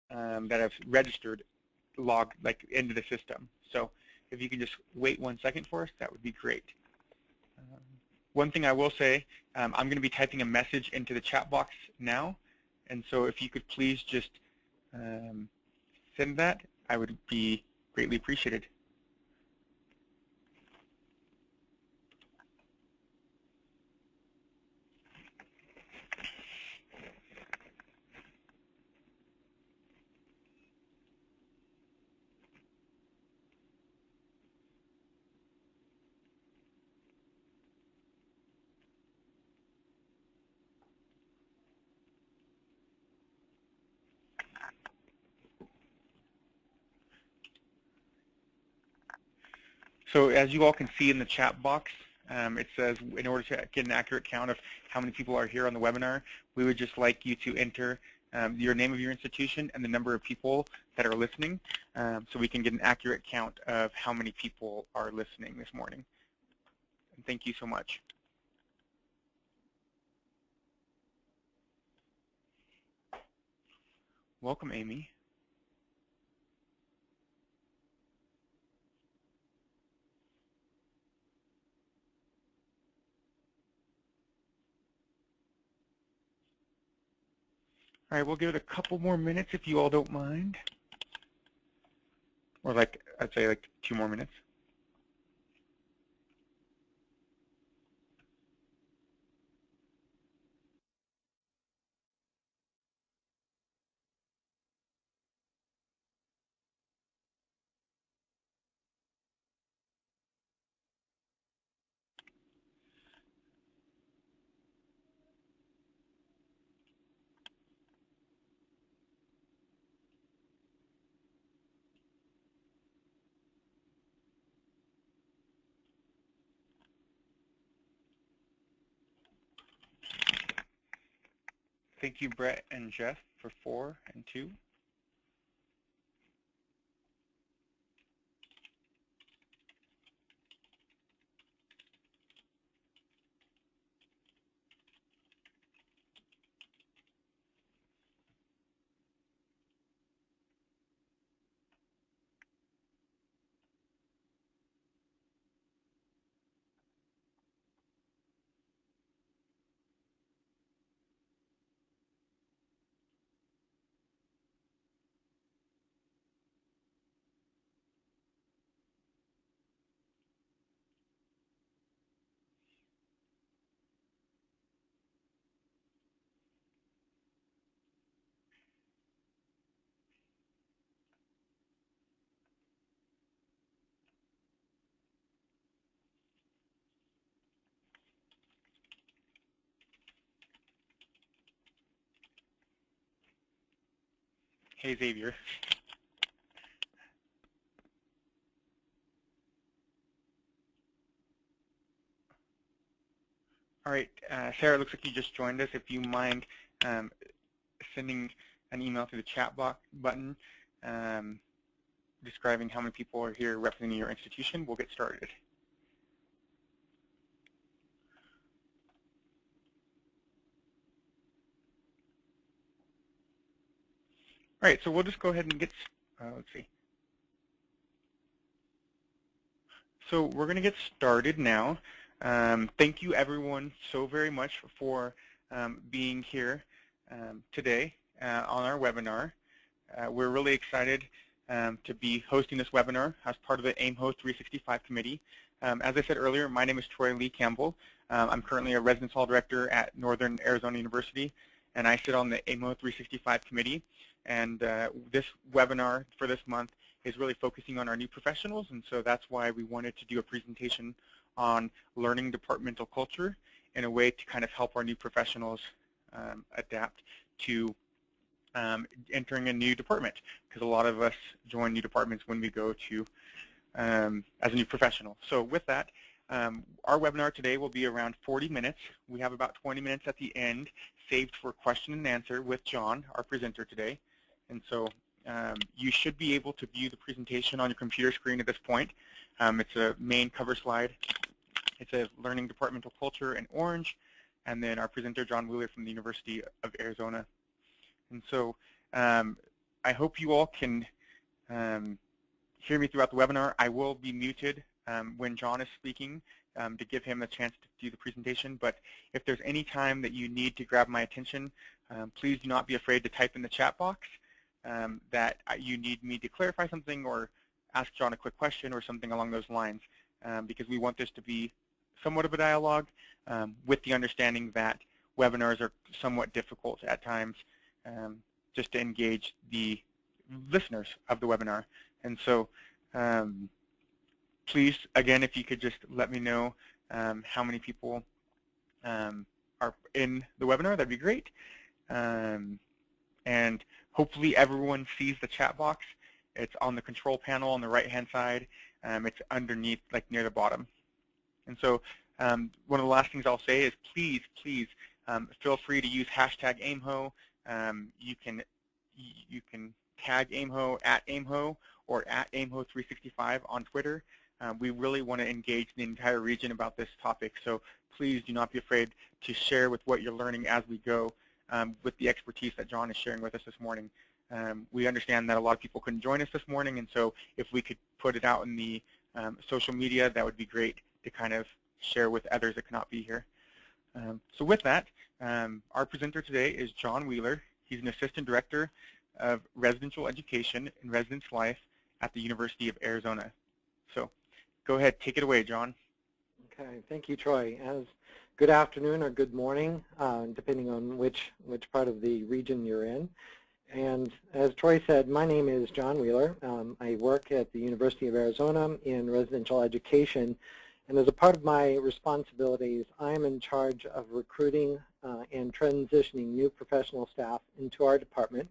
that have registered logged into the system. So if you can just wait 1 second for us, that would be great. One thing I will say, I'm going to be typing a message into the chat box now, and so if you could please just send that, I would be greatly appreciated. So as you all can see in the chat box, it says in order to get an accurate count of how many people are here on the webinar, we would just like you to enter your name of your institution and the number of people that are listening, so we can get an accurate count of how many people are listening this morning. And thank you so much. Welcome, Amy. All right, we'll give it a couple more minutes if you all don't mind. Or I'd say 2 more minutes. Thank you, Brett and Jeff, for 4 and 2. Hey, Xavier. All right, Sarah, it looks like you just joined us. If you mind sending an email to the chat box button describing how many people are here representing your institution, we'll get started. All right, so we'll just go ahead and get, let's see. So we're going to get started now. Thank you, everyone, so very much for being here today on our webinar. We're really excited to be hosting this webinar as part of the AIMHO 365 committee. As I said earlier, my name is Troy Lee Campbell. I'm currently a residence hall director at Northern Arizona University, and I sit on the AIMHO 365 committee. And this webinar for this month is really focusing on our new professionals, and so that's why we wanted to do a presentation on learning departmental culture in a way to kind of help our new professionals adapt to entering a new department, because a lot of us join new departments when we go to as a new professional. So with that, our webinar today will be around 40 minutes. We have about 20 minutes at the end saved for question and answer with Jon, our presenter today. And so you should be able to view the presentation on your computer screen at this point. It's a main cover slide. It says Learning Departmental Culture in orange, and then our presenter, Jon Wheeler from the University of Arizona. And so I hope you all can hear me throughout the webinar. I will be muted when Jon is speaking to give him a chance to do the presentation, but if there's any time that you need to grab my attention, please do not be afraid to type in the chat box that you need me to clarify something or ask Jon a quick question or something along those lines, because we want this to be somewhat of a dialogue with the understanding that webinars are somewhat difficult at times just to engage the listeners of the webinar. And so please, again, if you could just let me know how many people are in the webinar, that'd be great. And hopefully everyone sees the chat box. It's on the control panel on the right-hand side. It's underneath, like near the bottom. And so one of the last things I'll say is please feel free to use hashtag AIMHO. You can tag AIMHO at AIMHO or at AIMHO365 on Twitter. We really want to engage the entire region about this topic, so please do not be afraid to share with what you're learning as we go with the expertise that Jon is sharing with us this morning. We understand that a lot of people couldn't join us this morning, and so if we could put it out in the social media, that would be great to kind of share with others that cannot be here. So with that, our presenter today is Jon Wheeler. He's an Assistant Director of Residential Education and Residence Life at the University of Arizona. So go ahead, take it away, Jon. Okay, thank you, Troy. As good afternoon or good morning, depending on which part of the region you're in. And as Troy said, my name is Jon Wheeler. I work at the University of Arizona in residential education. And as a part of my responsibilities, I'm in charge of recruiting and transitioning new professional staff into our department.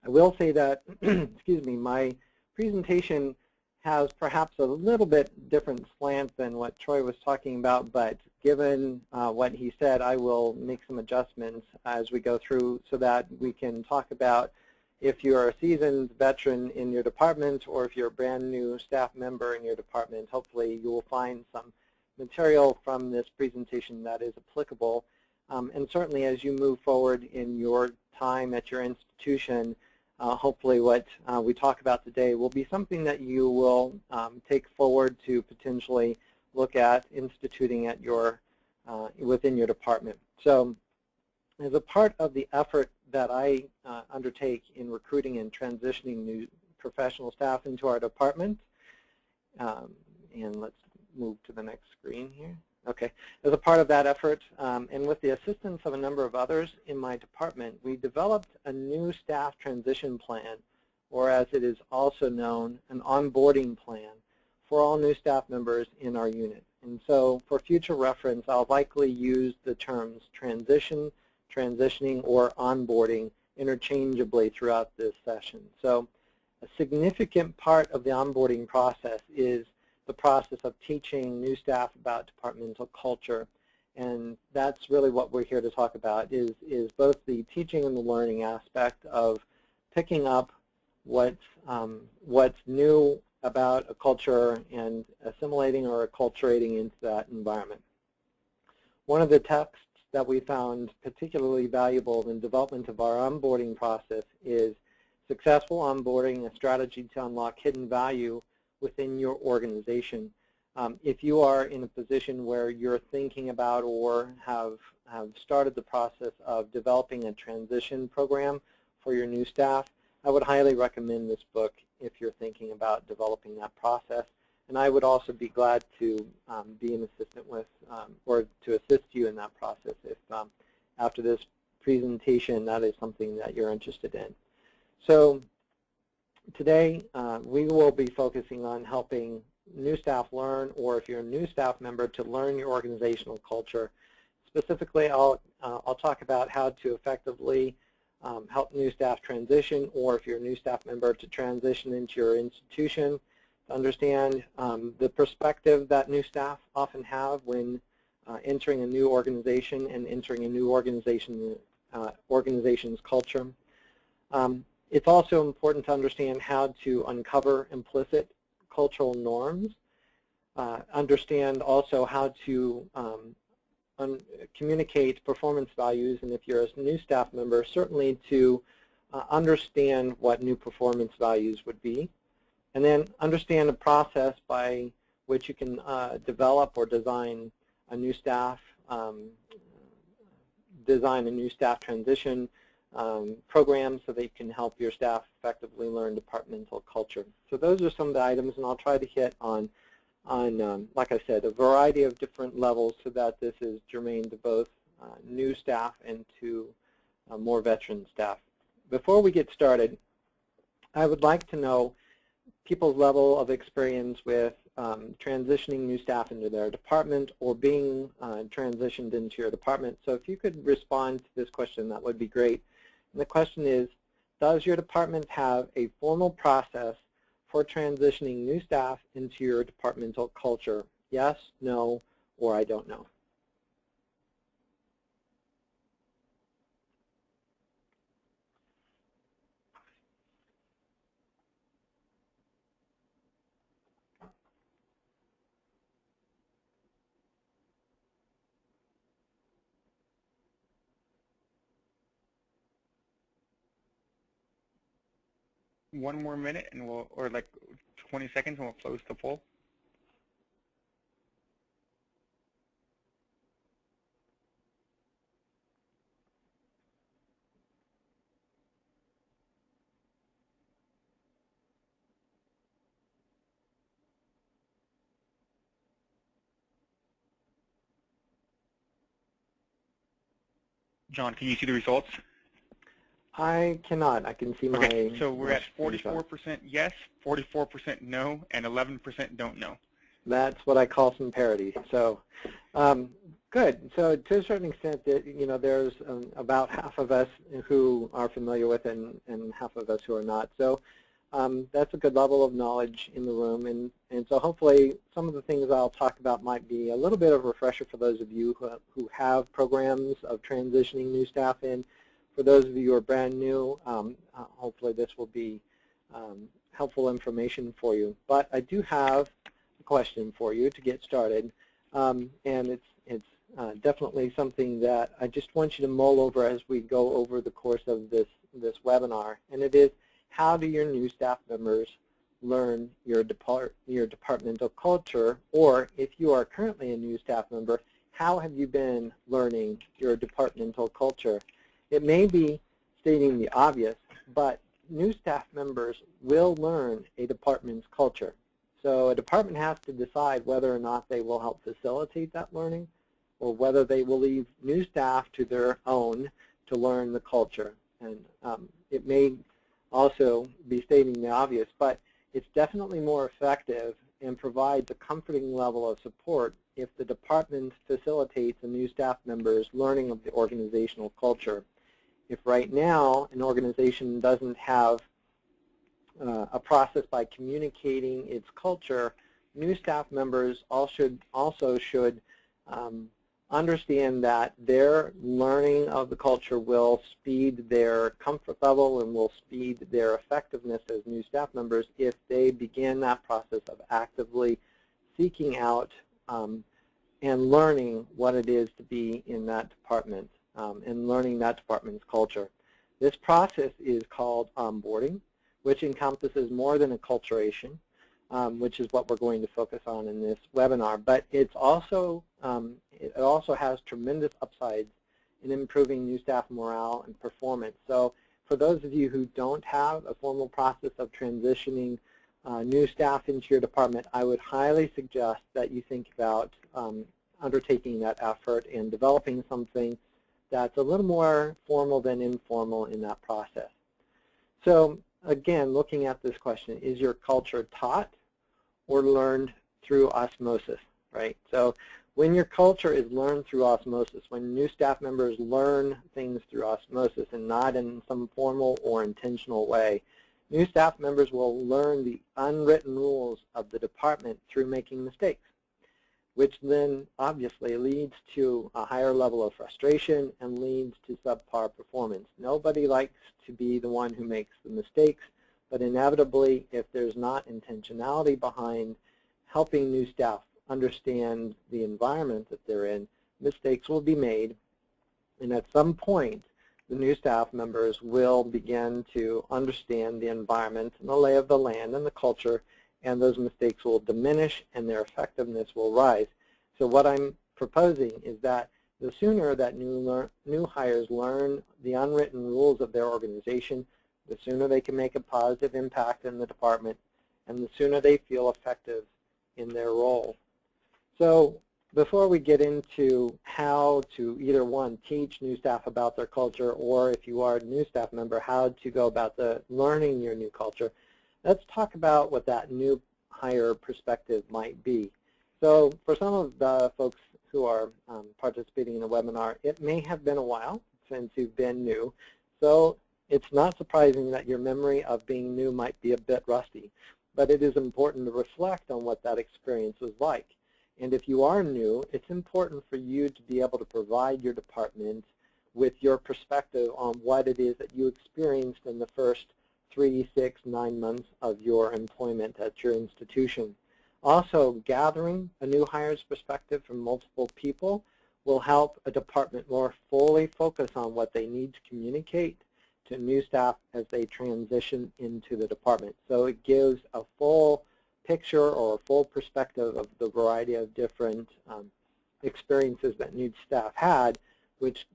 I will say that, excuse me, my presentation has perhaps a little bit different slant than what Troy was talking about, but given what he said, I will make some adjustments as we go through so that we can talk about if you're a seasoned veteran in your department or if you're a brand new staff member in your department. Hopefully you will find some material from this presentation that is applicable. And certainly as you move forward in your time at your institution, hopefully what we talk about today will be something that you will take forward to potentially look at instituting at your within your department. So as a part of the effort that I undertake in recruiting and transitioning new professional staff into our department, and let's move to the next screen here. Okay, as a part of that effort, and with the assistance of a number of others in my department, we developed a new staff transition plan, or as it is also known, an onboarding plan for all new staff members in our unit. And so for future reference, I'll likely use the terms transition, transitioning, or onboarding interchangeably throughout this session. So a significant part of the onboarding process is the process of teaching new staff about departmental culture. And that's really what we're here to talk about, is both the teaching and the learning aspect of picking up what's new about a culture and assimilating or acculturating into that environment. One of the texts that we found particularly valuable in development of our onboarding process is Successful Onboarding, a Strategy to Unlock Hidden Value within your organization. If you are in a position where you're thinking about or have started the process of developing a transition program for your new staff, I would highly recommend this book if you're thinking about developing that process. And I would also be glad to be an assistant with or to assist you in that process if after this presentation that is something that you're interested in. So today we will be focusing on helping new staff learn, or if you're a new staff member, to learn your organizational culture. Specifically, I'll talk about how to effectively help new staff transition, or if you're a new staff member, to transition into your institution, to understand the perspective that new staff often have when entering a new organization and entering a new organization's culture. It's also important to understand how to uncover implicit cultural norms, understand also how to communicate performance values, and if you're a new staff member, certainly to understand what new performance values would be, and then understand the process by which you can develop or design a new staff transition program so that you can help your staff effectively learn departmental culture. So those are some of the items, and I'll try to hit on like I said, a variety of different levels so that this is germane to both new staff and to more veteran staff. Before we get started, I would like to know people's level of experience with transitioning new staff into their department or being transitioned into your department. So if you could respond to this question, that would be great. And the question is, does your department have a formal process for transitioning new staff into your departmental culture? Yes, no, or I don't know. One more minute, and or like 20 seconds, and we'll close the poll. John, can you see the results? I cannot. I can see my... Okay, so we're at 44% yes, 44% no, and 11% don't know. That's what I call some parity. So good. So to a certain extent, there's about half of us who are familiar with it and half of us who are not. So that's a good level of knowledge in the room. And so hopefully some of the things I'll talk about might be a little bit of a refresher for those of you who have programs of transitioning new staff in. For those of you who are brand new, hopefully this will be helpful information for you. But I do have a question for you to get started, and it's definitely something that I just want you to mull over as we go over the course of this webinar, and it is, how do your new staff members learn your departmental culture? Or if you are currently a new staff member, how have you been learning your departmental culture? It may be stating the obvious, but new staff members will learn a department's culture. So a department has to decide whether or not they will help facilitate that learning or whether they will leave new staff to their own to learn the culture. And it may also be stating the obvious, but it's definitely more effective and provides a comforting level of support if the department facilitates a new staff member's learning of the organizational culture. If right now an organization doesn't have a process by communicating its culture, new staff members also should understand that their learning of the culture will speed their comfort level and will speed their effectiveness as new staff members if they begin that process of actively seeking out and learning what it is to be in that department and learning that department's culture. This process is called onboarding, which encompasses more than acculturation, which is what we're going to focus on in this webinar. But it also has tremendous upsides in improving new staff morale and performance. So for those of you who don't have a formal process of transitioning new staff into your department, I would highly suggest that you think about undertaking that effort and developing something that's a little more formal than informal in that process. So again, looking at this question, is your culture taught or learned through osmosis, right? So when your culture is learned through osmosis, when new staff members learn things through osmosis and not in some formal or intentional way, new staff members will learn the unwritten rules of the department through making mistakes, which then obviously leads to a higher level of frustration and leads to subpar performance. Nobody likes to be the one who makes the mistakes, but inevitably, if there's not intentionality behind helping new staff understand the environment that they're in, mistakes will be made, and at some point, the new staff members will begin to understand the environment and the lay of the land and the culture, and those mistakes will diminish and their effectiveness will rise. So what I'm proposing is that the sooner that new hires learn the unwritten rules of their organization, the sooner they can make a positive impact in the department, and the sooner they feel effective in their role. So before we get into how to either one, teach new staff about their culture, or if you are a new staff member, how to go about learning your new culture, let's talk about what that new hire perspective might be. So for some of the folks who are participating in the webinar, it may have been a while since you've been new. So it's not surprising that your memory of being new might be a bit rusty, but it is important to reflect on what that experience was like. And if you are new, it's important for you to be able to provide your department with your perspective on what it is that you experienced in the first 3, 6, 9 months of your employment at your institution. Also, gathering a new hire's perspective from multiple people will help a department more fully focus on what they need to communicate to new staff as they transition into the department. So it gives a full picture or a full perspective of the variety of different experiences that new staff had, which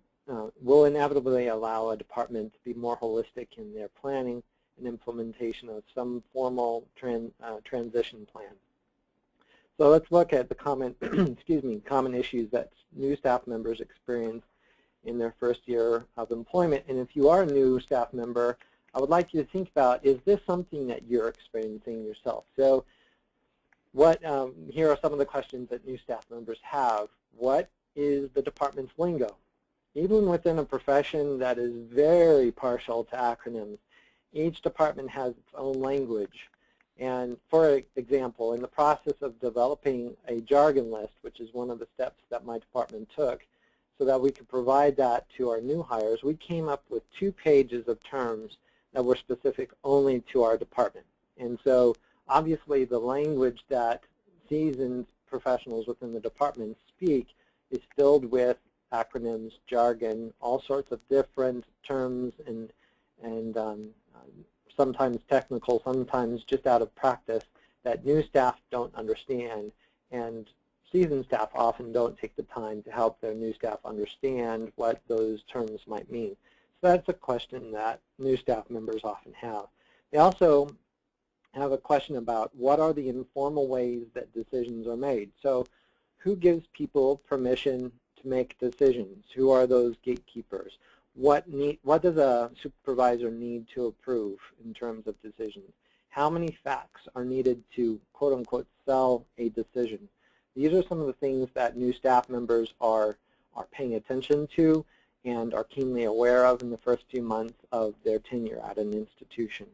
will inevitably allow a department to be more holistic in their planning and implementation of some formal transition plan. So let's look at the common, common issues that new staff members experience in their first year of employment. And if you are a new staff member, I would like you to think about, is this something that you're experiencing yourself? So here are some of the questions that new staff members have. What is the department's lingo? Even within a profession that is very partial to acronyms, each department has its own language. And for example, in the process of developing a jargon list, which is one of the steps that my department took, so that we could provide that to our new hires, we came up with 2 pages of terms that were specific only to our department. And so obviously the language that seasoned professionals within the department speak is filled with acronyms, jargon, all sorts of different terms, and sometimes technical, sometimes just out of practice, that new staff don't understand, and seasoned staff often don't take the time to help their new staff understand what those terms might mean. So that's a question that new staff members often have. They also have a question about what are the informal ways that decisions are made. So who gives people permission to make decisions? Who are those gatekeepers? What does a supervisor need to approve in terms of decisions? How many facts are needed to, quote unquote, sell a decision? These are some of the things that new staff members are paying attention to and are keenly aware of in the first few months of their tenure at an institution.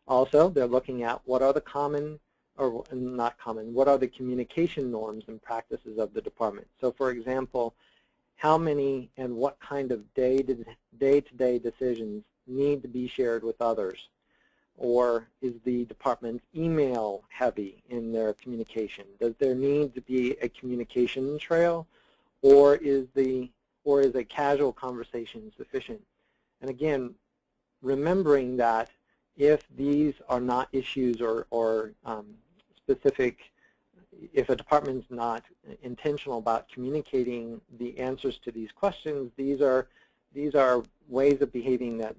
Also, they're looking at what are the common, or not common, what are the communication norms and practices of the department. So for example, how many and what kind of day-to-day decisions need to be shared with others? Or is the department email heavy in their communication? Does there need to be a communication trail, or is a casual conversation sufficient? And again, remembering that if these are not issues or specific, if a department's not intentional about communicating the answers to these questions, these are ways of behaving that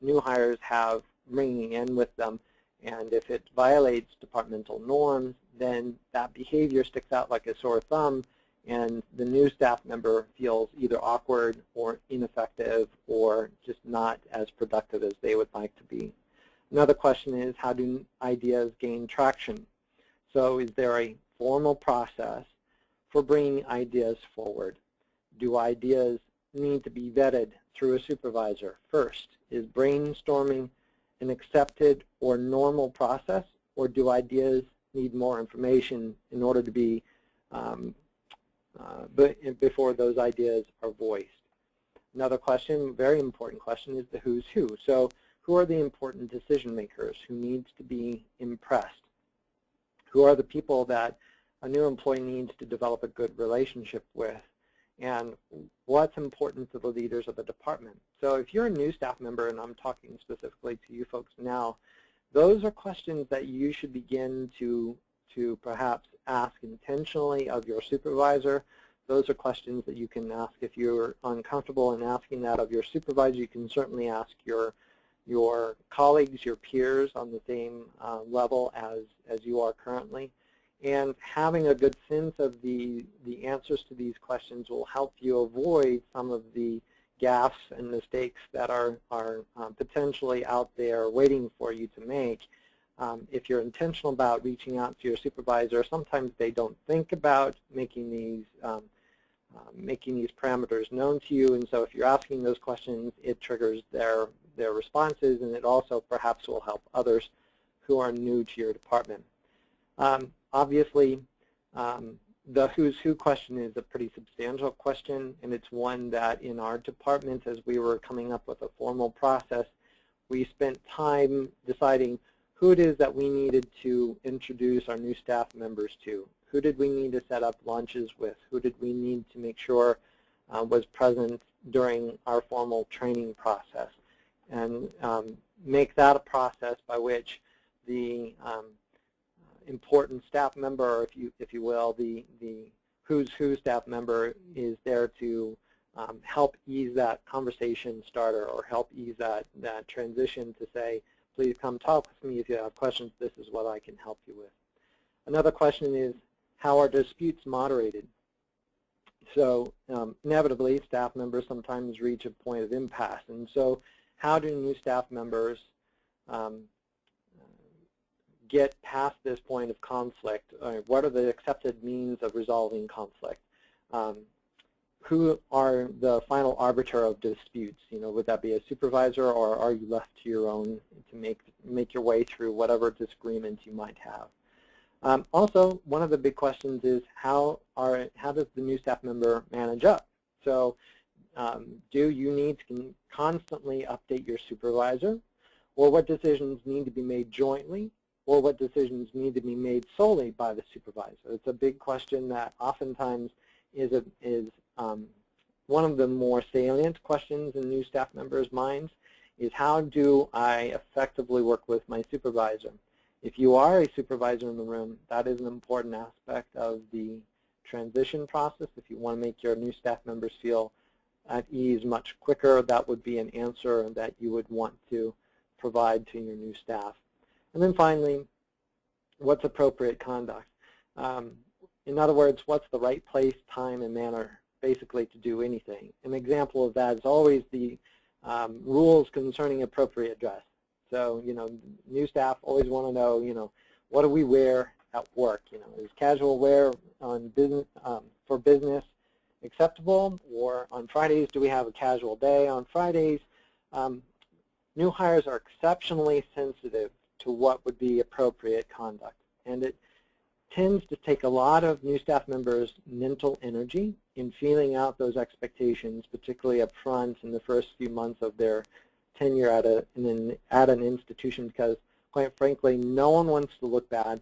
new hires have bringing in with them. And if it violates departmental norms, then that behavior sticks out like a sore thumb, and the new staff member feels either awkward or ineffective or just not as productive as they would like to be. Another question is, how do ideas gain traction? So is there a formal process for bringing ideas forward? Do ideas need to be vetted through a supervisor first? Is brainstorming an accepted or normal process, or do ideas need more information in order to be before those ideas are voiced? Another question, very important question, is the who's who. So who are the important decision makers? Who needs to be impressed? Who are the people that a new employee needs to develop a good relationship with? and what's important to the leaders of the department. So if you're a new staff member, and I'm talking specifically to you folks now, those are questions that you should begin to perhaps ask intentionally of your supervisor. Those are questions that you can ask. If you're uncomfortable in asking that of your supervisor, you can certainly ask your colleagues, your peers on the same level as you are currently. And having a good sense of the answers to these questions will help you avoid some of the gaffes and mistakes that are potentially out there waiting for you to make. If you're intentional about reaching out to your supervisor, sometimes they don't think about making these parameters known to you, and so if you're asking those questions, it triggers their responses, and it also perhaps will help others who are new to your department. Obviously, the who's who question is a pretty substantial question, and it's one that in our department, as we were coming up with a formal process, we spent time deciding who it is that we needed to introduce our new staff members to. Who did we need to set up lunches with? Who did we need to make sure was present during our formal training process? And make that a process by which the important staff member, if you will, the who's who staff member is there to help ease that conversation starter or help ease that transition to say, please come talk with me if you have questions. This is what I can help you with. Another question is, how are disputes moderated? So inevitably, staff members sometimes reach a point of impasse. And so how do new staff members get past this point of conflict? What are the accepted means of resolving conflict? Who are the final arbiter of disputes? Would that be a supervisor, or are you left to your own to make your way through whatever disagreements you might have? Also, one of the big questions is how does the new staff member manage up? So do you need to constantly update your supervisor? Or what decisions need to be made jointly? Or what decisions need to be made solely by the supervisor? It's a big question that oftentimes is one of the more salient questions in new staff members' minds, is how do I effectively work with my supervisor? If you are a supervisor in the room, that is an important aspect of the transition process. If you want to make your new staff members feel at ease much quicker, that would be an answer that you would want to provide to your new staff. And then finally, what's appropriate conduct? In other words, what's the right place, time, and manner, basically, to do anything? An example of that is always the rules concerning appropriate dress. So, new staff always want to know, what do we wear at work? Is casual wear on business for business acceptable? Or on Fridays, do we have a casual day? On Fridays, new hires are exceptionally sensitive to what would be appropriate conduct. And it tends to take a lot of new staff members' mental energy in feeling out those expectations, particularly up front in the first few months of their tenure at an institution, because, quite frankly, no one wants to look bad,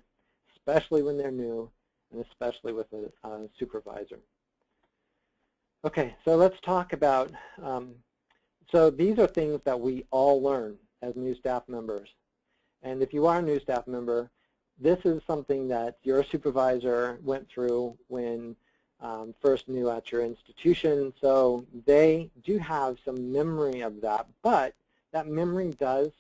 especially when they're new and especially with a supervisor. Okay, so let's talk about, so these are things that we all learn as new staff members. And if you are a new staff member, this is something that your supervisor went through when first new at your institution. So they do have some memory of that, but that memory does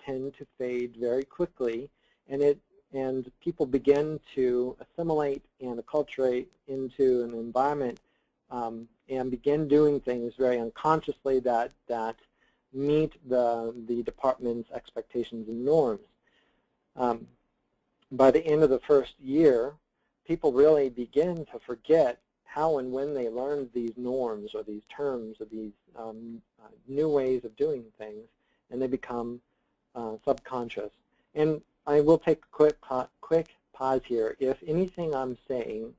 tend to fade very quickly, and people begin to assimilate and acculturate into an environment and begin doing things very unconsciously that meet the department's expectations and norms. By the end of the first year, people really begin to forget how and when they learned these norms or these terms or these new ways of doing things, and they become subconscious. And I will take a quick pause here. If anything I'm saying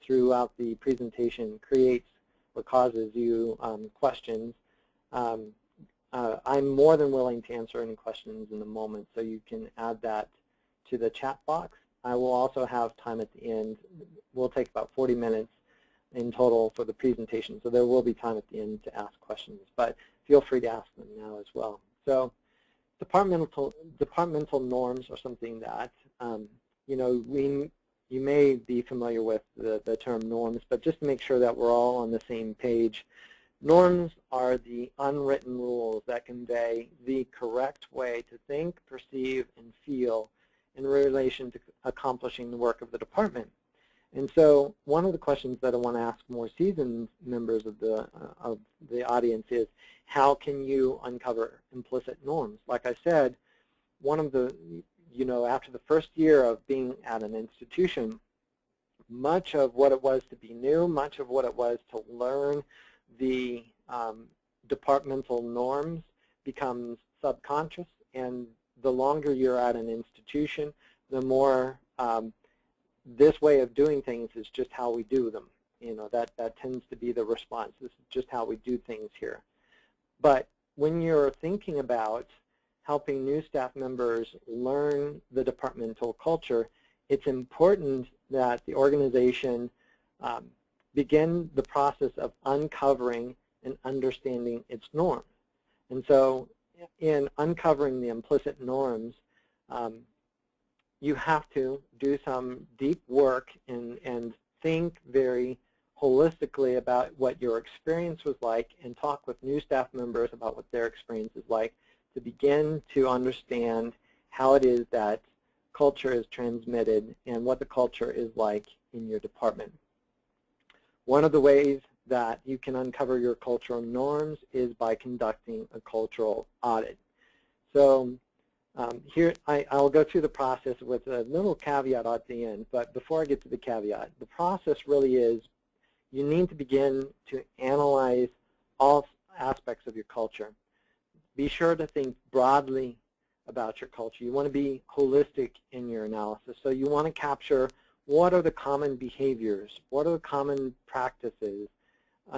throughout the presentation creates or causes you questions, I'm more than willing to answer any questions in a moment, so you can add that to the chat box. I will also have time at the end. We'll take about 40 minutes in total for the presentation, so there will be time at the end to ask questions, but feel free to ask them now as well. So departmental norms are something that, you know, you may be familiar with the term norms, but just to make sure that we're all on the same page, norms are the unwritten rules that convey the correct way to think, perceive, and feel in relation to accomplishing the work of the department. And so one of the questions that I want to ask more seasoned members of the audience is, how can you uncover implicit norms? Like I said, one of the, you know, after the first year of being at an institution, much of what it was to be new, much of what it was to learn the departmental norms becomes subconscious, and the longer you're at an institution, the more this way of doing things is just how we do them. You know, that tends to be the response. This is just how we do things here. But when you're thinking about helping new staff members learn the departmental culture, it's important that the organization begin the process of uncovering and understanding its norms. And so in uncovering the implicit norms, you have to do some deep work and think very holistically about what your experience was like, and talk with new staff members about what their experience is like, to begin to understand how it is that culture is transmitted and what the culture is like in your department. One of the ways that you can uncover your cultural norms is by conducting a cultural audit. So here, I'll go through the process with a little caveat at the end, but before I get to the caveat, the process really is, you need to begin to analyze all aspects of your culture. Be sure to think broadly about your culture. You want to be holistic in your analysis. So you want to capture, what are the common behaviors, what are the common practices,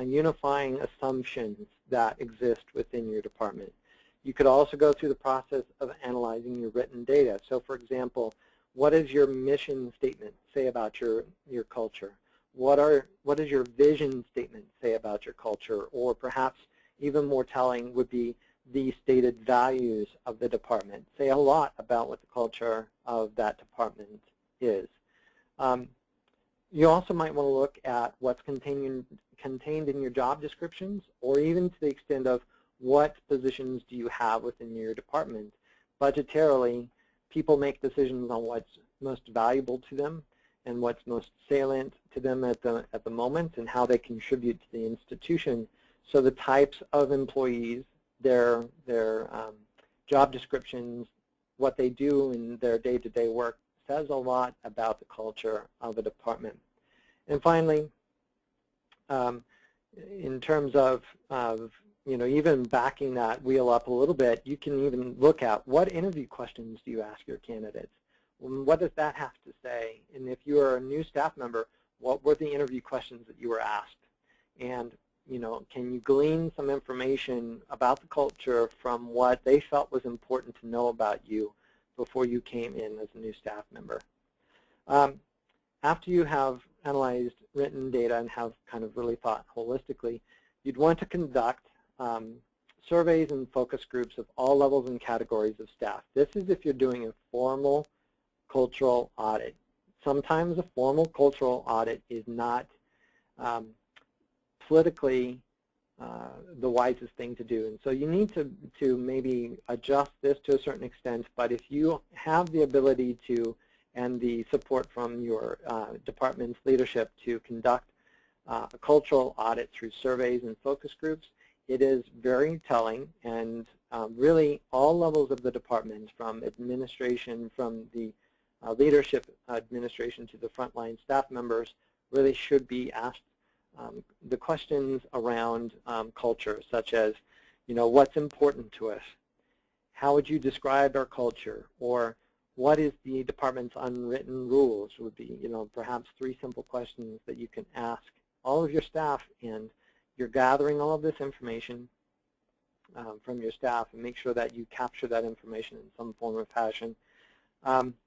unifying assumptions that exist within your department. You could also go through the process of analyzing your written data. So for example, what does your mission statement say about your culture? What does your vision statement say about your culture? Or perhaps even more telling would be the stated values of the department. Say a lot about what the culture of that department is. You also might want to look at what's contained in your job descriptions, or even to the extent of what positions do you have within your department. Budgetarily, people make decisions on what's most valuable to them and what's most salient to them at the moment, and how they contribute to the institution. So the types of employees, their job descriptions, what they do in their day-to-day work says a lot about the culture of a department. And finally, in terms of you know, even backing that wheel up a little bit, you can even look at, what interview questions do you ask your candidates? What does that have to say? And if you are a new staff member, what were the interview questions that you were asked? And you know, can you glean some information about the culture from what they felt was important to know about you before you came in as a new staff member? After you have analyzed written data and have kind of really thought holistically, you'd want to conduct surveys and focus groups of all levels and categories of staff. This is if you're doing a formal cultural audit. Sometimes a formal cultural audit is not politically the wisest thing to do. And so you need to maybe adjust this to a certain extent, but if you have the ability to, and the support from your department's leadership to conduct a cultural audit through surveys and focus groups, it is very telling, and really all levels of the department, from administration, from the leadership administration to the frontline staff members, really should be asked the questions around culture, such as, you know, what's important to us? How would you describe our culture? Or what is the department's unwritten rules? Would be, you know, perhaps 3 simple questions that you can ask all of your staff, and you're gathering all of this information from your staff, and make sure that you capture that information in some form or fashion.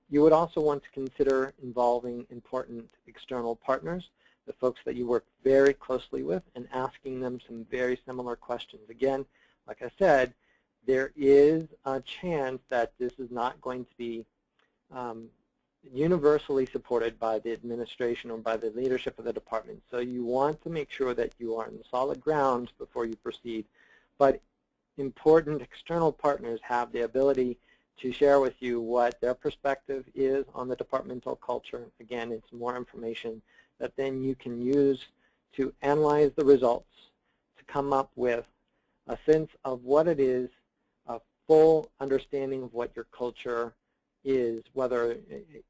You would also want to consider involving important external partners. the folks that you work very closely with, and asking them some very similar questions. Again, like I said, there is a chance that this is not going to be universally supported by the administration or by the leadership of the department. So you want to make sure that you are on solid ground before you proceed. But important external partners have the ability to share with you what their perspective is on the departmental culture. Again, it's more information that then you can use to analyze the results, to come up with a sense of what it is, a full understanding of what your culture is, whether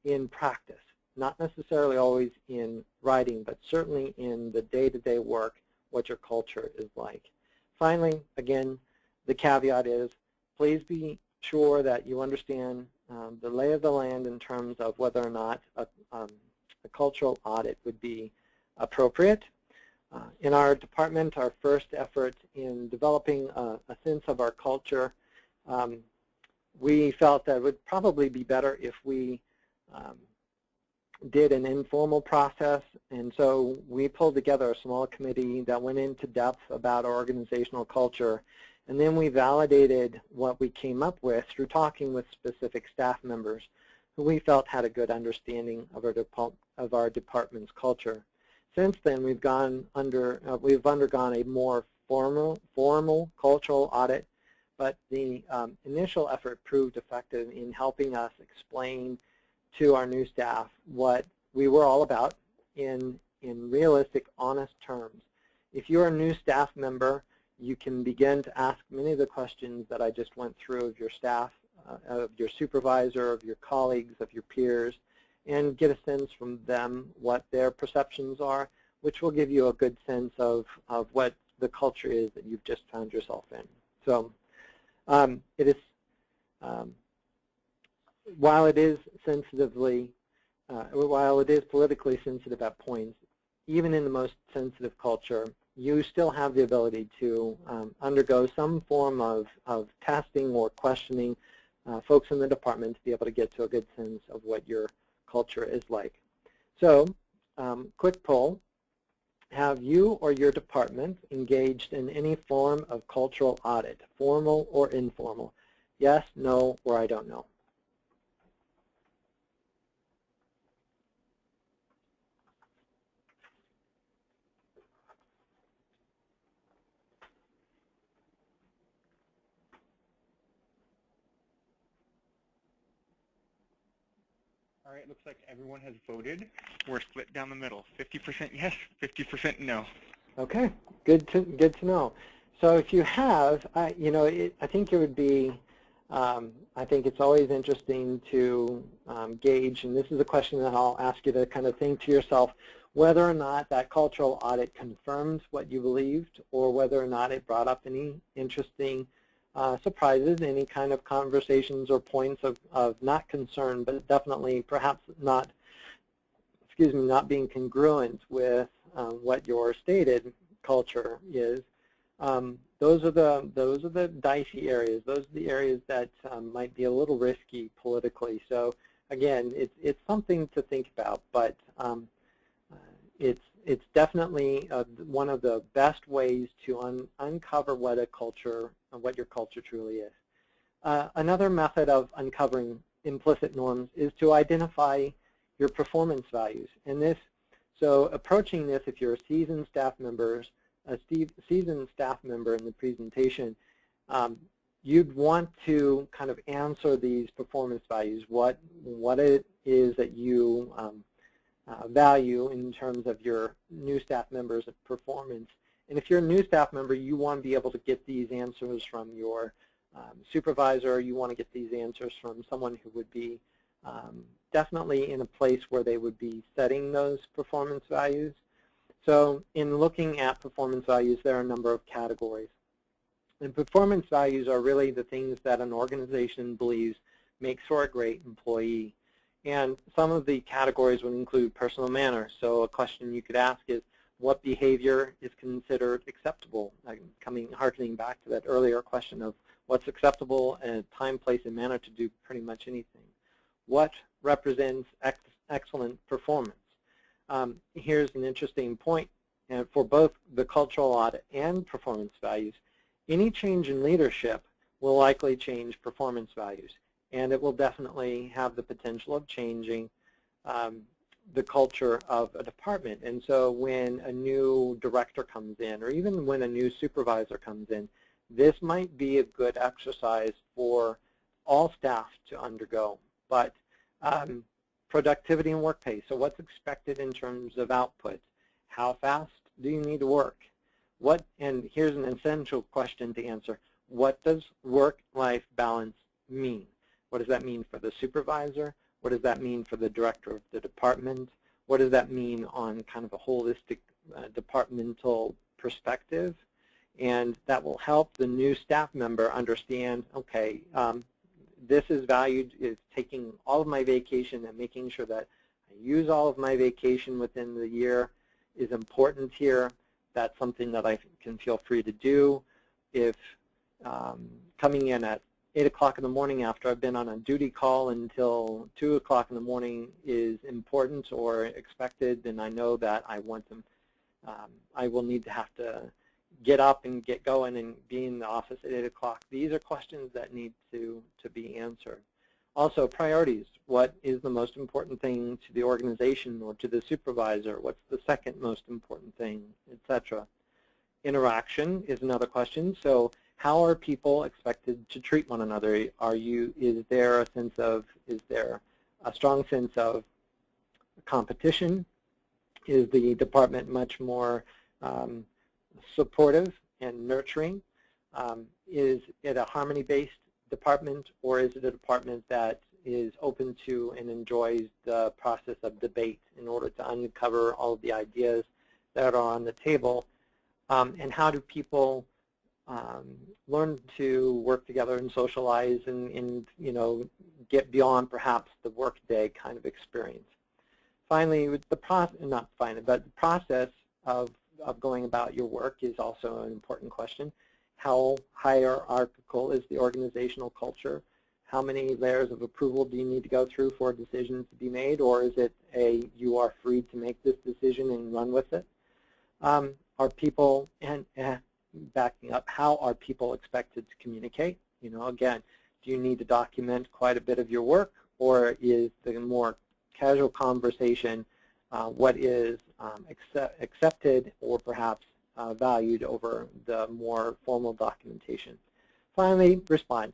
in practice, not necessarily always in writing, but certainly in the day-to-day work, what your culture is like. Finally, again, the caveat is, please be sure that you understand the lay of the land in terms of whether or not a cultural audit would be appropriate. In our department, our first effort in developing a sense of our culture, we felt that it would probably be better if we did an informal process, and so we pulled together a small committee that went into depth about our organizational culture, and then we validated what we came up with through talking with specific staff members who we felt had a good understanding of our department's culture. Since then, we've undergone a more formal cultural audit, but the initial effort proved effective in helping us explain to our new staff what we were all about in realistic, honest terms. If you're a new staff member, you can begin to ask many of the questions that I just went through of your staff, of your supervisor, of your colleagues, of your peers, and get a sense from them what their perceptions are, which will give you a good sense of what the culture is that you've just found yourself in. So it is, while it is politically sensitive at points, even in the most sensitive culture, you still have the ability to undergo some form of testing or questioning folks in the department to be able to get to a good sense of what your culture is like. So, quick poll. Have you or your department engaged in any form of cultural audit, formal or informal? Yes, no, or I don't know. All right, looks like everyone has voted. We're split down the middle, 50% yes, 50% no. Okay, good to know. So if you have, you know, I think it would be, I think it's always interesting to gauge, and this is a question that I'll ask you to kind of think to yourself, whether or not that cultural audit confirms what you believed, or whether or not it brought up any interesting surprises, any kind of conversations or points of not concern, but definitely perhaps not, not being congruent with what your stated culture is. Those are the dicey areas. Those are the areas that might be a little risky politically. So again, it's something to think about, but it's definitely one of the best ways to uncover what your culture truly is. Another method of uncovering implicit norms is to identify your performance values. And so approaching this, if you're a seasoned staff member in the presentation, you'd want to kind of answer these performance values, what it is that you value in terms of your new staff members' performance. And if you're a new staff member, you want to be able to get these answers from your supervisor. You want to get these answers from someone who would be definitely in a place where they would be setting those performance values. So in looking at performance values, there are a number of categories. And performance values are really the things that an organization believes makes for a great employee. And some of the categories would include personal manners. So a question you could ask is, what behavior is considered acceptable? Harkening back to that earlier question of what's acceptable and time, place, and manner to do pretty much anything. What represents excellent performance? Here's an interesting point, and for both the cultural audit and performance values, any change in leadership will likely change performance values, and it will definitely have the potential of changing the culture of a department. And so when a new director comes in, or even when a new supervisor comes in, this might be a good exercise for all staff to undergo. But productivity and work pace, so what's expected in terms of output? How fast do you need to work? And here's an essential question to answer. What does work-life balance mean? What does that mean for the supervisor? What does that mean for the director of the department? What does that mean on kind of a holistic departmental perspective? And that will help the new staff member understand, okay, this is valued, is taking all of my vacation and making sure that I use all of my vacation within the year is important here. That's something that I can feel free to do. If coming in at 8 o'clock in the morning after I've been on a duty call until 2 o'clock in the morning is important or expected, then I know that I want them, I will need to have to get up and get going and be in the office at 8 o'clock. These are questions that need to be answered. Also, priorities. What is the most important thing to the organization or to the supervisor? What's the second most important thing, etc. Interaction is another question. So how are people expected to treat one another? Is there a strong sense of competition? Is the department much more supportive and nurturing? Is it a harmony-based department, or is it a department that is open to and enjoys the process of debate in order to uncover all of the ideas that are on the table? And how do people learn to work together and socialize and get beyond perhaps the workday kind of experience? Finally, with the process of going about your work is also an important question. How hierarchical is the organizational culture? How many layers of approval do you need to go through for a decision to be made, or is it you are free to make this decision and run with it? Are people, and backing up, how are people expected to communicate? Again, do you need to document quite a bit of your work, or is the more casual conversation what is accepted or perhaps valued over the more formal documentation? Finally, response.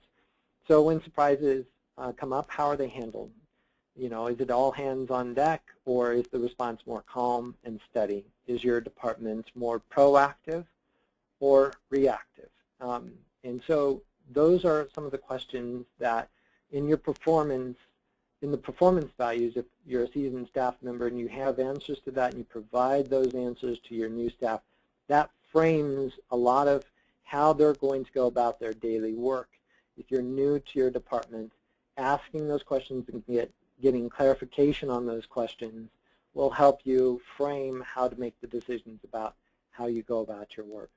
So when surprises come up, how are they handled? Is it all hands on deck, or is the response more calm and steady? Is your department more proactive or reactive? And so those are some of the questions that in your performance, in the performance values, if you're a seasoned staff member and you have answers to that and you provide those answers to your new staff, that frames a lot of how they're going to go about their daily work. If you're new to your department, asking those questions and getting clarification on those questions will help you frame how to make the decisions about how you go about your work.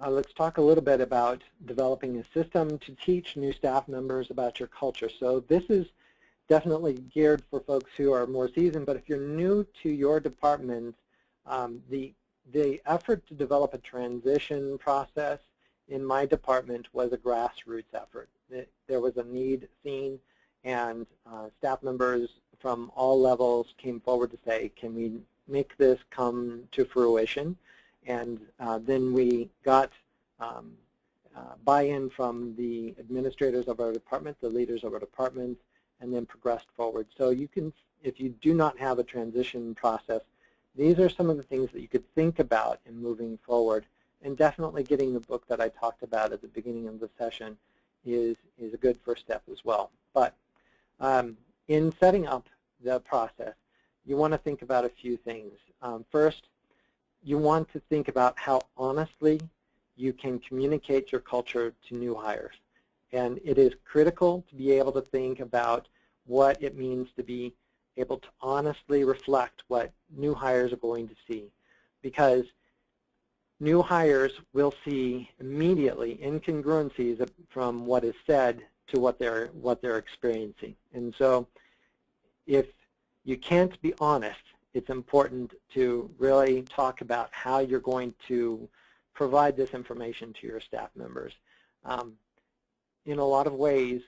Let's talk a little bit about developing a system to teach new staff members about your culture. So this is definitely geared for folks who are more seasoned, but if you're new to your department, the effort to develop a transition process in my department was a grassroots effort. There was a need seen, and staff members from all levels came forward to say, can we make this come to fruition? And then we got buy-in from the administrators of our department, the leaders of our department, and then progressed forward. So you can, if you do not have a transition process, these are some of the things that you could think about in moving forward. And definitely getting the book that I talked about at the beginning of the session is a good first step as well. But in setting up the process, you want to think about a few things. First, you want to think about how honestly you can communicate your culture to new hires. And it is critical to be able to think about what it means to be able to honestly reflect what new hires are going to see. Because new hires will see immediately incongruencies from what is said to what they're experiencing. And so if you can't be honest, it's important to really talk about how you're going to provide this information to your staff members. In a lot of ways,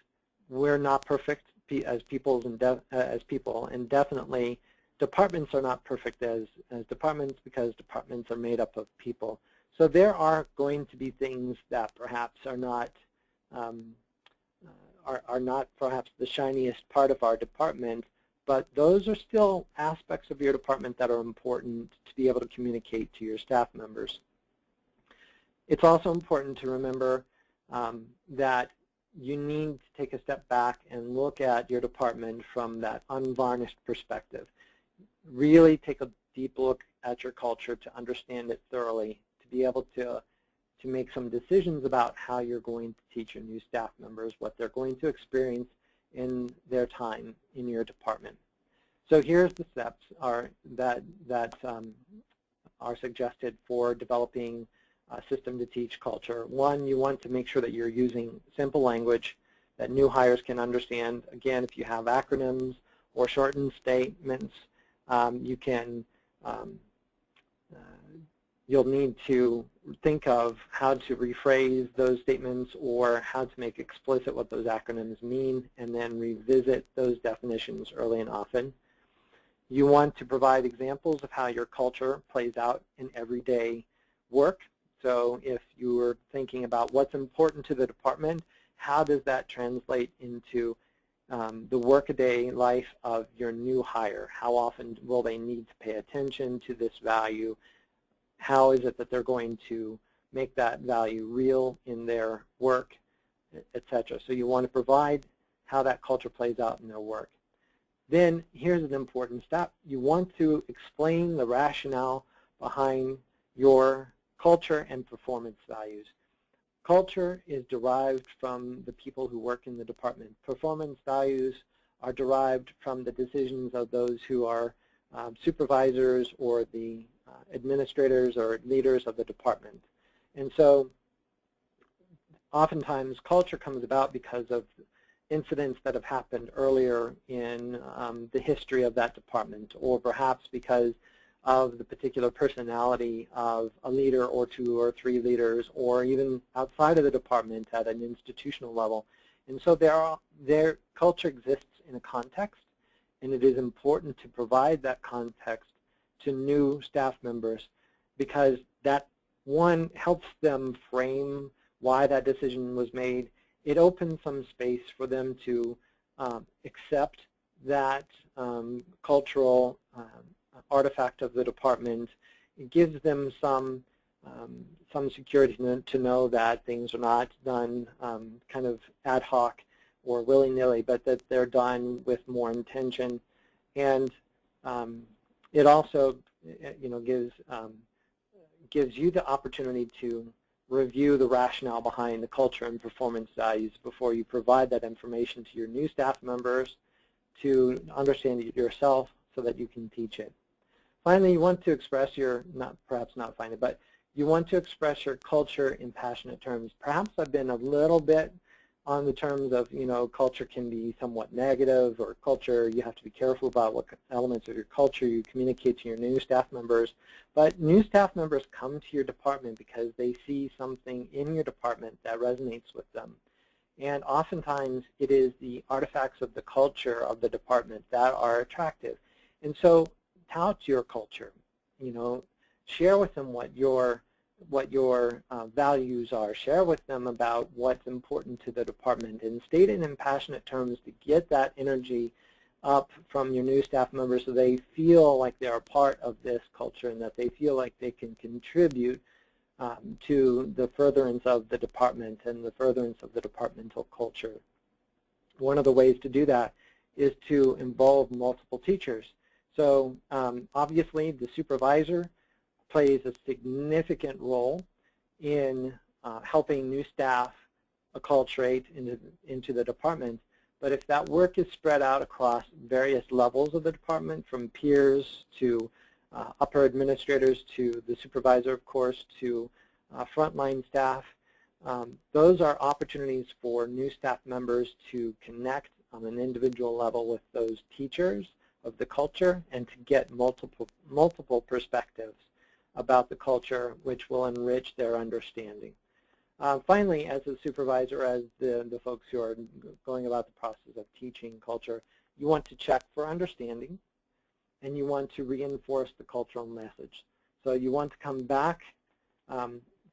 we're not perfect as people, and definitely departments are not perfect as departments, because departments are made up of people. So there are going to be things that perhaps are not perhaps the shiniest part of our department, but those are still aspects of your department that are important to be able to communicate to your staff members. It's also important to remember that you need to take a step back and look at your department from that unvarnished perspective. Really take a deep look at your culture to understand it thoroughly, to be able to make some decisions about how you're going to teach your new staff members, what they're going to experience in their time in your department. So here's the steps that are suggested for developing a system to teach culture. One, you want to make sure that you're using simple language that new hires can understand. Again, if you have acronyms or shortened statements, you'll need to think of how to rephrase those statements or how to make explicit what those acronyms mean, and then revisit those definitions early and often. You want to provide examples of how your culture plays out in everyday work. So if you were thinking about what's important to the department, how does that translate into the workaday life of your new hire? How often will they need to pay attention to this value? How is it that they're going to make that value real in their work, etc.? So you want to provide how that culture plays out in their work. Then here's an important step. You want to explain the rationale behind your culture and performance values. Culture is derived from the people who work in the department. Performance values are derived from the decisions of those who are supervisors or the administrators or leaders of the department. And so oftentimes culture comes about because of incidents that have happened earlier in the history of that department, or perhaps because of the particular personality of a leader or two or three leaders, or even outside of the department at an institutional level. And so their culture exists in a context, and it is important to provide that context to new staff members, because that, one, helps them frame why that decision was made. It opens some space for them to accept that cultural artifact of the department. It gives them some security to know that things are not done kind of ad hoc or willy-nilly, but that they're done with more intention. And it also, gives you the opportunity to review the rationale behind the culture and performance values before you provide that information to your new staff members to understand it yourself so that you can teach it. Finally, you want to express your, you want to express your culture in passionate terms. Perhaps I've been a little bit on the terms of, culture can be somewhat negative, or culture, you have to be careful about what elements of your culture you communicate to your new staff members. But new staff members come to your department because they see something in your department that resonates with them. And oftentimes it is the artifacts of the culture of the department that are attractive. And so tout your culture, share with them what your values are. Share with them about what's important to the department, and state it in passionate terms to get that energy up from your new staff members so they feel like they're a part of this culture and that they feel like they can contribute to the furtherance of the department and the furtherance of the departmental culture. One of the ways to do that is to involve multiple teachers. So obviously the supervisor plays a significant role in helping new staff acculturate into the department. But if that work is spread out across various levels of the department, from peers to upper administrators to the supervisor, of course, to frontline staff, those are opportunities for new staff members to connect on an individual level with those teachers of the culture and to get multiple perspectives about the culture, which will enrich their understanding. Finally, as a supervisor, as the folks who are going about the process of teaching culture, you want to check for understanding, and you want to reinforce the cultural message. So you want to come back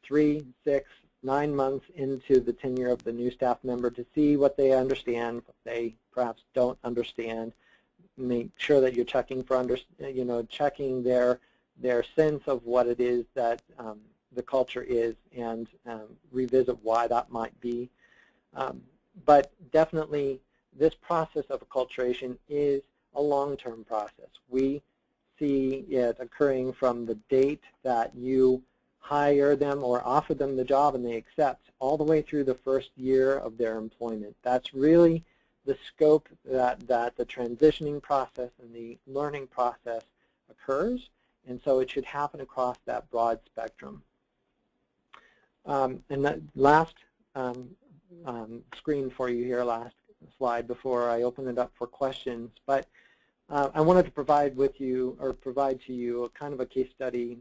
3, 6, 9 months into the tenure of the new staff member to see what they understand, what they perhaps don't understand. Make sure that you're checking for checking their sense of what it is that the culture is, and revisit why that might be. But definitely, this process of acculturation is a long-term process. We see it occurring from the date that you hire them or offer them the job and they accept, all the way through the first year of their employment. That's really the scope that the transitioning process and the learning process occurs, and so it should happen across that broad spectrum. And that last screen for you here, last slide before I open it up for questions. But I wanted to provide to you a kind of a case study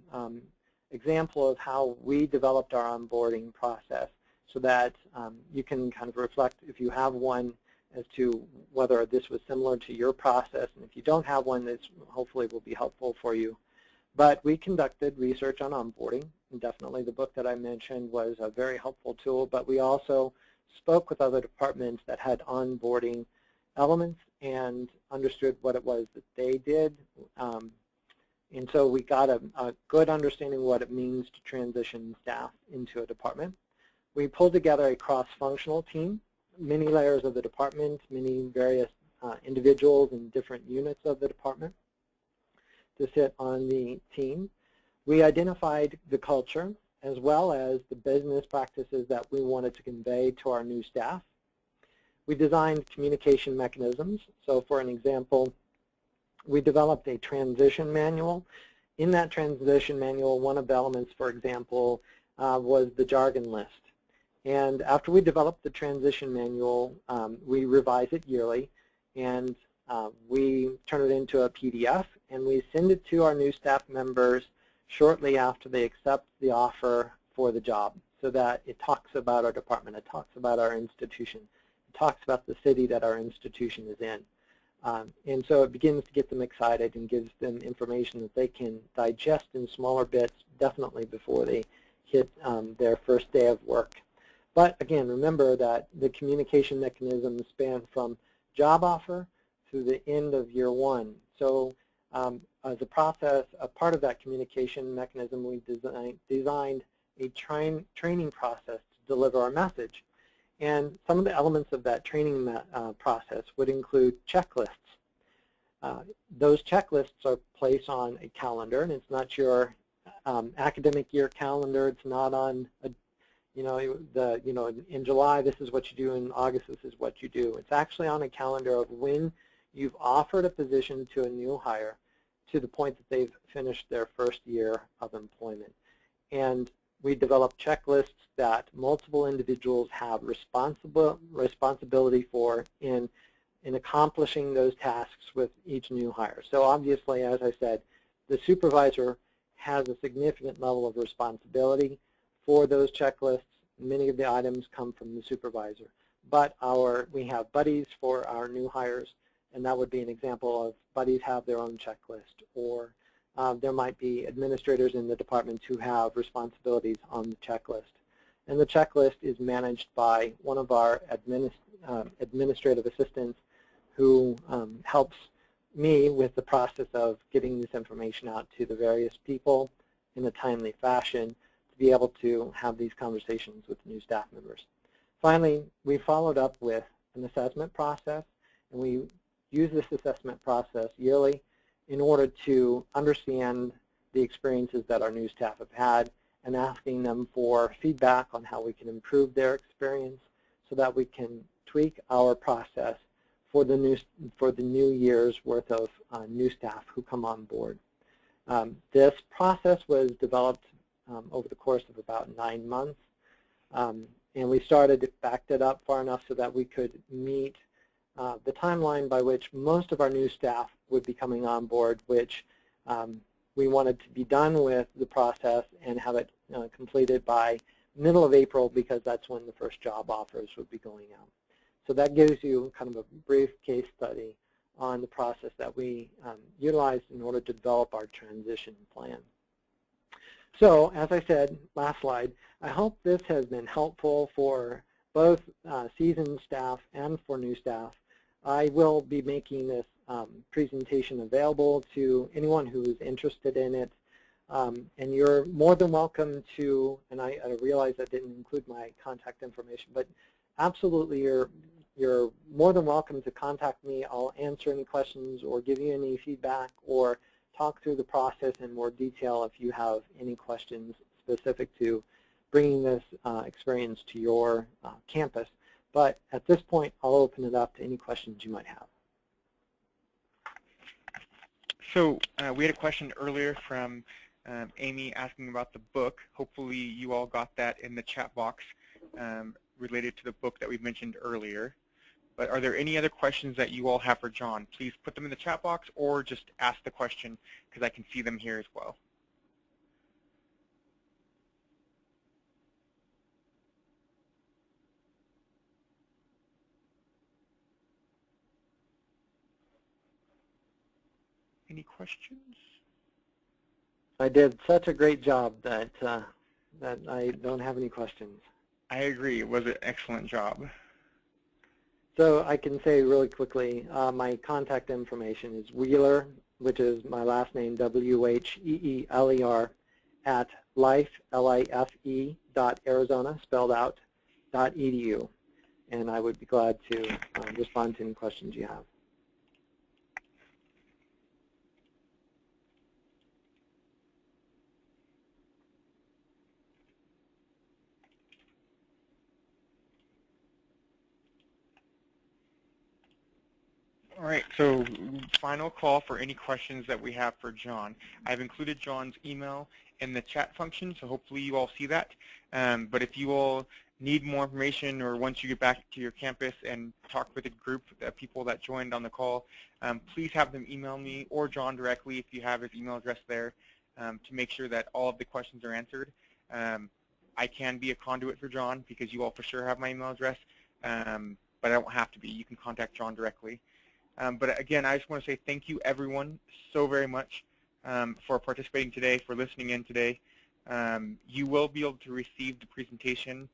example of how we developed our onboarding process, so that you can kind of reflect, if you have one, as to whether this was similar to your process. And if you don't have one, this hopefully will be helpful for you. But we conducted research on onboarding, and definitely the book that I mentioned was a very helpful tool, but we also spoke with other departments that had onboarding elements and understood what it was that they did. And so we got a good understanding of what it means to transition staff into a department. We pulled together a cross-functional team, many layers of the department, many various individuals in different units of the department to sit on the team. We identified the culture as well as the business practices that we wanted to convey to our new staff. We designed communication mechanisms. So for an example, we developed a transition manual. In that transition manual, one of the elements, for example, was the jargon list. And after we developed the transition manual, we revise it yearly, and we turn it into a PDF, and we send it to our new staff members shortly after they accept the offer for the job, so that it talks about our department, it talks about our institution, it talks about the city that our institution is in. And so it begins to get them excited and gives them information that they can digest in smaller bits, definitely before they hit their first day of work. But again, remember that the communication mechanisms span from job offer to the end of year 1. So as a process, a part of that communication mechanism, we designed a training process to deliver our message. And some of the elements of that training process would include checklists. Those checklists are placed on a calendar, and it's not your academic year calendar. It's not on a, in July this is what you do, in August this is what you do. It's actually on a calendar of when you've offered a position to a new hire to the point that they've finished their first year of employment. And we develop checklists that multiple individuals have responsibility for in accomplishing those tasks with each new hire. So obviously, as I said, the supervisor has a significant level of responsibility for those checklists. Many of the items come from the supervisor. But we have buddies for our new hires, and that would be an example of buddies have their own checklist, or there might be administrators in the department who have responsibilities on the checklist. And the checklist is managed by one of our administrative assistants who helps me with the process of getting this information out to the various people in a timely fashion to be able to have these conversations with new staff members. Finally, we followed up with an assessment process, and we use this assessment process yearly in order to understand the experiences that our new staff have had and asking them for feedback on how we can improve their experience so that we can tweak our process for the new year's worth of new staff who come on board. This process was developed over the course of about 9 months, and we backed it up far enough so that we could meet the timeline by which most of our new staff would be coming on board, which we wanted to be done with the process and have it completed by middle of April, because that's when the first job offers would be going out. So that gives you kind of a brief case study on the process that we utilized in order to develop our transition plan. So as I said, last slide, I hope this has been helpful for both seasoned staff and for new staff. I will be making this presentation available to anyone who is interested in it. And you're more than welcome to, and I realize I didn't include my contact information, but absolutely you're more than welcome to contact me. I'll answer any questions or give you any feedback or talk through the process in more detail if you have any questions specific to bringing this experience to your campus. But at this point, I'll open it up to any questions you might have. So we had a question earlier from Amy asking about the book. Hopefully you all got that in the chat box related to the book that we mentioned earlier. But are there any other questions that you all have for Jon? Please put them in the chat box or just ask the question, because I can see them here as well. Any questions? I did such a great job that that I don't have any questions. I agree. It was an excellent job. So I can say really quickly, my contact information is Wheeler, which is my last name, W-H-E-E-L-E-R, at life, L-I-F-E, .Arizona, spelled out, .edu. And I would be glad to respond to any questions you have. All right, so final call for any questions that we have for Jon. I've included Jon's email in the chat function, so hopefully you all see that. But if you all need more information, or once you get back to your campus and talk with a group of people that joined on the call, please have them email me or Jon directly if you have his email address there, to make sure that all of the questions are answered. I can be a conduit for Jon because you all for sure have my email address, but I don't have to be. You can contact Jon directly. But again, I just want to say thank you, everyone, so very much for participating today, for listening in today. You will be able to receive the presentation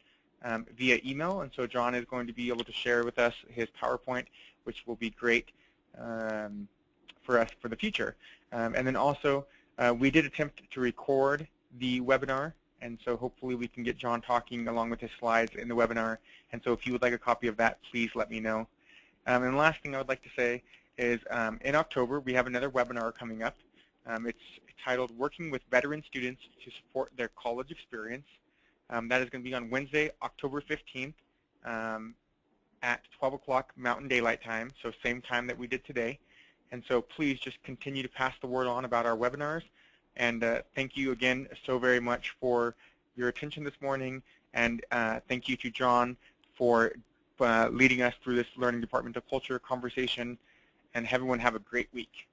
via email, and so Jon is going to be able to share with us his PowerPoint, which will be great for us for the future. And then also, we did attempt to record the webinar, and so hopefully we can get Jon talking along with his slides in the webinar. And so if you would like a copy of that, please let me know. And the last thing I would like to say is in October, we have another webinar coming up. It's titled Working with Veteran Students to Support Their College Experience. That is going to be on Wednesday, October 15th at 12 o'clock Mountain Daylight Time, so same time that we did today. And so please just continue to pass the word on about our webinars. And thank you again so very much for your attention this morning. And thank you to Jon for leading us through this Learning Departmental Culture conversation, and everyone have a great week.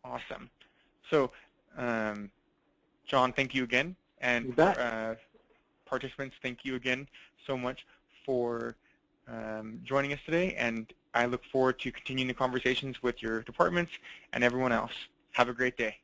Awesome. So, Jon, thank you again, and participants, thank you again so much for joining us today, and I look forward to continuing the conversations with your departments and everyone else. Have a great day.